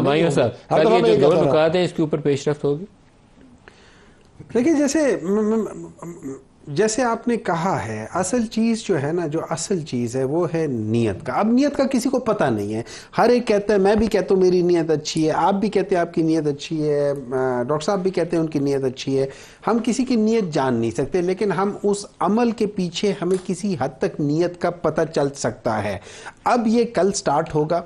हमायूं साहब, कल ये जो 2 नुकात है इसके ऊपर पेशरफ्त होगी? देखिए, जैसे आपने कहा है, असल चीज़ जो है ना, जो असल चीज़ है वो है नीयत का। अब नीयत का किसी को पता नहीं है। हर एक कहता है, मैं भी कहता हूँ मेरी नीयत अच्छी है, आप भी कहते हैं आपकी नीयत अच्छी है, डॉक्टर साहब भी कहते हैं उनकी नीयत अच्छी है। हम किसी की नीयत जान नहीं सकते, लेकिन हम उस अमल के पीछे हमें किसी हद तक नीयत का पता चल सकता है। अब ये कल स्टार्ट होगा।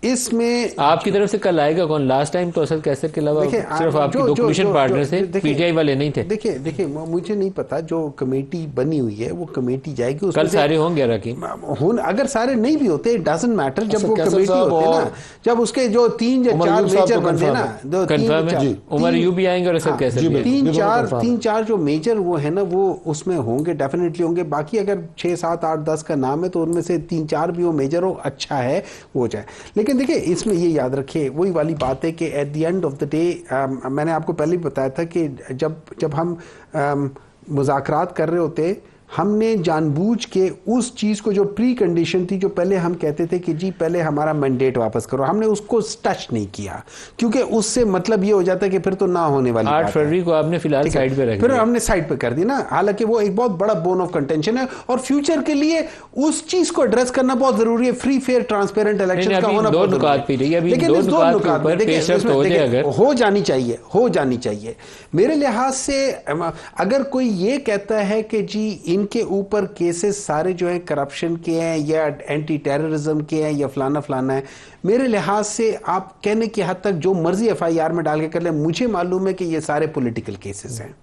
इसमें आपकी तरफ से कल आएगा कौन? लास्ट टाइम तो असद कैसर के अलावा सिर्फ आपके दो कमीशन पार्टनर थे, पीटीआई वाले नहीं थे। देखिए मुझे नहीं पता, जो कमेटी बनी हुई है वो कमेटी जाएगी, कल सारे होंगे रकीम। अगर सारे नहीं भी होते, इट डजंट मैटर। जब वो कमेटी होते ना, जब उसके जो 3 या 4 मेजर बनते ना, उमर यूब भी आएंगे और असद कैसर भी, 3-4 जो मेजर वो है ना, वो उसमें होंगे, डेफिनेटली होंगे। बाकी अगर 6, 7, 8, 10 का नाम है तो उनमें से 3-4 भी वो मेजर हो, अच्छा है, वो जाए। लेकिन देखिए, इसमें ये याद रखिए, वही वाली बात है कि at the end of the day, मैंने आपको पहले भी बताया था कि जब हम मुज़ाकरात कर रहे होते, हमने जानबूझ के उस चीज़ को, जो प्री कंडीशन थी, जो पहले हम कहते थे कि जी पहले हमारा मैंडेट वापस करो, हमने उसको टच नहीं किया, क्योंकि उससे मतलब ये हो जाता है कि फिर तो ना होने वाली 8 फरवरी को आपने फिलहाल साइड पे रख दिया, फिर हमने साइड पे कर दी ना। हालांकि वो एक बहुत बड़ा बोन ऑफ कंटेंशन है और फ्यूचर के लिए उस चीज को एड्रेस करना बहुत जरूरी है। फ्री, फेयर, ट्रांसपेरेंट इलेक्शन का होना बहुत जरूरी है। लेकिन इस 2 नुकात हो जानी चाहिए, हो जानी चाहिए। मेरे लिहाज से अगर कोई ये कहता है कि जी इनके ऊपर केसेस सारे जो हैं करप्शन के हैं या एंटी टेररिज्म के हैं या फलाना फलाना है, मेरे लिहाज से आप कहने की हद तक जो मर्जी एफआईआर में डाल के कर ले, मुझे मालूम है कि ये सारे पॉलिटिकल केसेस हैं।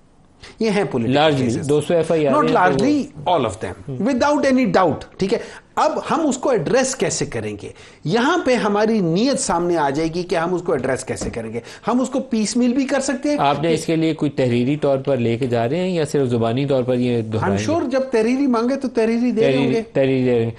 ये हैं political cases, 200 FIR, not largely, all of them, without any doubt. ठीक है, अब हम उसको एड्रेस कैसे करेंगे, यहां पे हमारी नीयत सामने आ जाएगी कि हम उसको एड्रेस कैसे करेंगे। हम उसको पीसमील भी कर सकते हैं। आपने इसके लिए कोई तहरीरी तौर पर लेके जा रहे हैं या सिर्फ जुबानी तौर पर ये? आई एम श्योर जब तहरीरी मांगे तो तहरीरी दे रहे होंगे। तहरीरी दे रहे हैं।